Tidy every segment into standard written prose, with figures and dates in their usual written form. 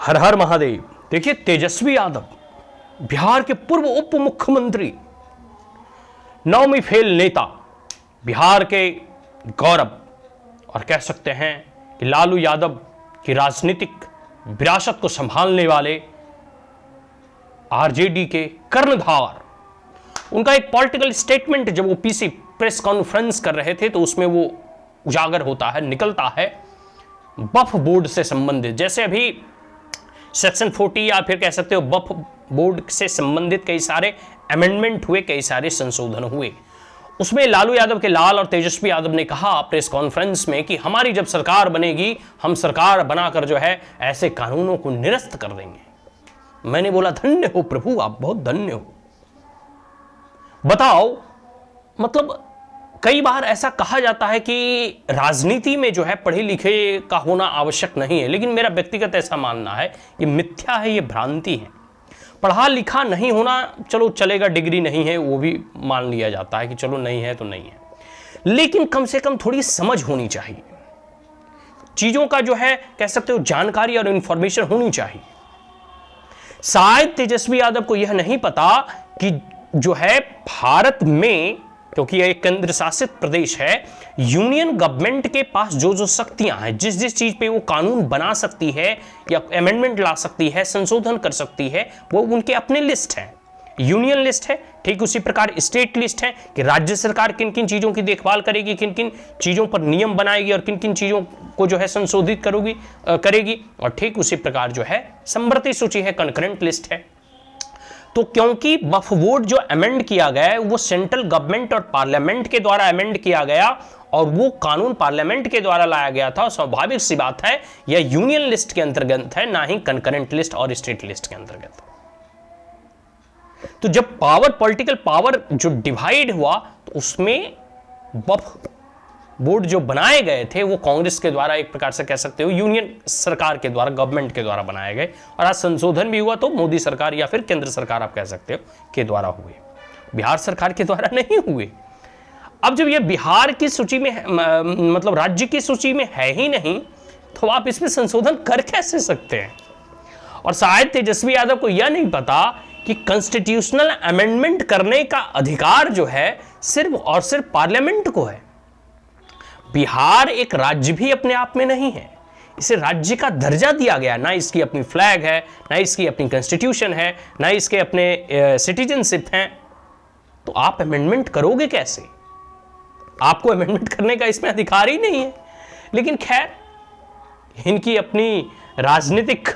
हर हर महादेव। देखिए, तेजस्वी यादव बिहार के पूर्व उप मुख्यमंत्री, नौवीं फेल नेता, बिहार के गौरव और कह सकते हैं कि लालू यादव की राजनीतिक विरासत को संभालने वाले आरजेडी के कर्णधार। उनका एक पॉलिटिकल स्टेटमेंट जब वो पीसी प्रेस कॉन्फ्रेंस कर रहे थे तो उसमें वो उजागर होता है, निकलता है वक्फ बोर्ड से संबंधित। जैसे अभी सेक्शन 40 या फिर कह सकते हो वक्फ बोर्ड से संबंधित कई सारे अमेंडमेंट हुए, कई सारे संशोधन हुए। उसमें लालू यादव के लाल और तेजस्वी यादव ने कहा प्रेस कॉन्फ्रेंस में कि हमारी जब सरकार बनेगी, हम सरकार बनाकर जो है ऐसे कानूनों को निरस्त कर देंगे। मैंने बोला धन्य हो प्रभु, आप बहुत धन्य हो। बताओ, मतलब कई बार ऐसा कहा जाता है कि राजनीति में जो है पढ़े लिखे का होना आवश्यक नहीं है, लेकिन मेरा व्यक्तिगत ऐसा मानना है ये मिथ्या है, ये भ्रांति है। पढ़ा लिखा नहीं होना चलो चलेगा, डिग्री नहीं है वो भी मान लिया जाता है कि चलो नहीं है तो नहीं है, लेकिन कम से कम थोड़ी समझ होनी चाहिए, चीजों का जो है कह सकते हो जानकारी और इंफॉर्मेशन होनी चाहिए। शायद तेजस्वी यादव को यह नहीं पता कि जो है भारत में, क्योंकि यह एक केंद्र शासित प्रदेश है, यूनियन गवर्नमेंट के पास जो जो शक्तियां हैं, जिस जिस चीज पे वो कानून बना सकती है या अमेंडमेंट ला सकती है, संशोधन कर सकती है, वो उनके अपने लिस्ट है। यूनियन लिस्ट है, ठीक उसी प्रकार स्टेट लिस्ट है कि राज्य सरकार किन किन चीजों की देखभाल करेगी, किन किन चीजों पर नियम बनाएगी और किन किन चीजों को जो है संशोधित करेगी। और ठीक उसी प्रकार जो है समवर्ती सूची है, कंकरेंट लिस्ट है। तो क्योंकि वक्फ बोर्ड जो अमेंड किया गया है वो सेंट्रल गवर्नमेंट और पार्लियामेंट के द्वारा अमेंड किया गया और वो कानून पार्लियामेंट के द्वारा लाया गया था, स्वाभाविक सी बात है यह यूनियन लिस्ट के अंतर्गत है, ना ही कंकरेंट लिस्ट और स्टेट लिस्ट के अंतर्गत। तो जब पावर, पॉलिटिकल पावर जो डिवाइड हुआ तो उसमें वक्फ बोर्ड जो बनाए गए थे वो कांग्रेस के द्वारा, एक प्रकार से कह सकते हो यूनियन सरकार के द्वारा, गवर्नमेंट के द्वारा बनाए गए, और आज संशोधन भी हुआ तो मोदी सरकार या फिर केंद्र सरकार आप कह सकते हो के द्वारा हुए, बिहार सरकार के द्वारा नहीं हुए। अब जब ये बिहार की सूची में मतलब राज्य की सूची में है ही नहीं, तो आप इसमें संशोधन कर कैसे सकते हैं? और शायद तेजस्वी यादव को यह नहीं पता कि कॉन्स्टिट्यूशनल अमेंडमेंट करने का अधिकार जो है सिर्फ और सिर्फ पार्लियामेंट को है। बिहार एक राज्य भी अपने आप में नहीं है, इसे राज्य का दर्जा दिया गया, ना इसकी अपनी फ्लैग है, ना इसकी अपनी कॉन्स्टिट्यूशन है, ना इसके अपने सिटीजनशिप हैं। तो आप अमेंडमेंट करोगे कैसे? आपको अमेंडमेंट करने का इसमें अधिकार ही नहीं है। लेकिन खैर, इनकी अपनी राजनीतिक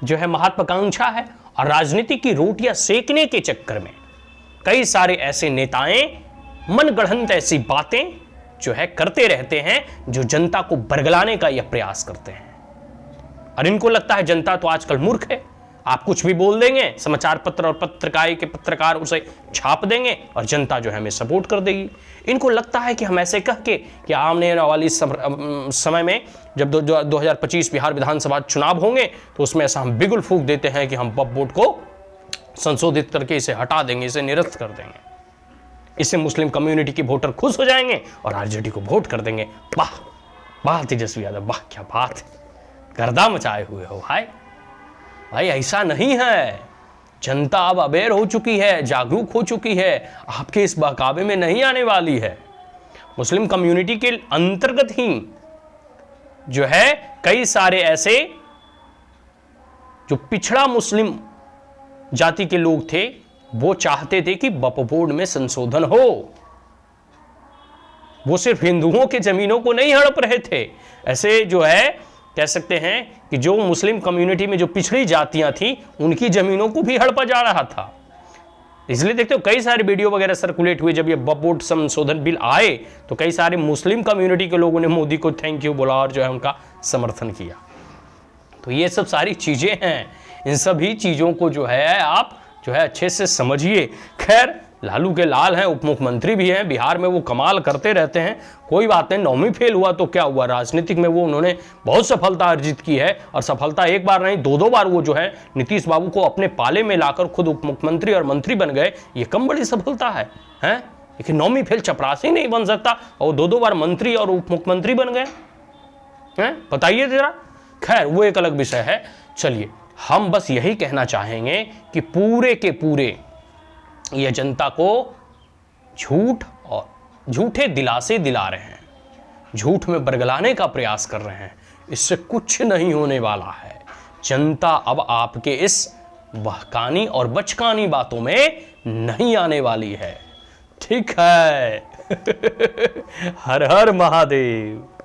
जो है महत्वाकांक्षा है और राजनीति की रोटियां सेकने के चक्कर में कई सारे ऐसे नेताएं मनगढ़ंत ऐसी बातें जो है करते रहते हैं जो जनता को बरगलाने का यह प्रयास करते हैं। और इनको लगता है जनता तो आजकल मूर्ख है, आप कुछ भी बोल देंगे, समाचार पत्र और पत्रकारिता के पत्रकार उसे छाप देंगे और जनता जो है हमें सपोर्ट कर देगी। इनको लगता है कि हम ऐसे कह के कि आने वाली समय में जब 2025 बिहार विधानसभा चुनाव होंगे तो उसमें ऐसा हम बिगुल फूंक देते हैं कि हम वक्फ बोर्ड को संशोधित करके इसे हटा देंगे, इसे निरस्त कर देंगे, इससे मुस्लिम कम्युनिटी के वोटर खुश हो जाएंगे और आरजेडी को वोट कर देंगे। वाह वाह तेजस्वी यादव, वाह क्या बात है, गर्दा मचाए हुए हो भाई। ऐसा नहीं है, जनता अब अवेयर हो चुकी है, जागरूक हो चुकी है, आपके इस बहकावे में नहीं आने वाली है। मुस्लिम कम्युनिटी के अंतर्गत ही जो है कई सारे ऐसे जो पिछड़ा मुस्लिम जाति के लोग थे वो चाहते थे कि वक्फ बोर्ड में संशोधन हो। वो सिर्फ हिंदुओं के जमीनों को नहीं हड़प रहे थे, ऐसे जो है कह सकते हैं कि जो मुस्लिम कम्युनिटी में जो पिछड़ी जातियां थी उनकी जमीनों को भी हड़पा जा रहा था। इसलिए देखते हो कई सारे वीडियो वगैरह सर्कुलेट हुए, जब ये वक्फ बोर्ड संशोधन बिल आए तो कई सारे मुस्लिम कम्युनिटी के लोगों ने मोदी को थैंक यू बोला और जो है उनका समर्थन किया। तो ये सब सारी चीजें हैं, इन सभी चीजों को जो है आप जो है अच्छे से समझिए। खैर, लालू के लाल हैं, उप मुख्यमंत्री भी हैं, बिहार में वो कमाल करते रहते हैं, कोई बात नहीं। 9वीं फेल हुआ तो क्या हुआ, राजनीतिक में वो उन्होंने बहुत सफलता अर्जित की है और सफलता एक बार नहीं 2-2 बार वो जो है नीतीश बाबू को अपने पाले में लाकर खुद उप मुख्यमंत्री और मंत्री बन गए, ये कम बड़ी सफलता है हैं? लेकिन 9वीं फेल चपरासी नहीं बन सकता और 2-2 बार मंत्री और उप मुख्यमंत्री बन गए हैं, बताइए जरा। खैर, वो एक अलग विषय है। चलिए, हम बस यही कहना चाहेंगे कि पूरे के पूरे ये जनता को झूठ और झूठे दिलासे दिला रहे हैं, झूठ में बरगलाने का प्रयास कर रहे हैं। इससे कुछ नहीं होने वाला है। जनता अब आपके इस बहकानी और बचकानी बातों में नहीं आने वाली है। ठीक है। हर हर महादेव।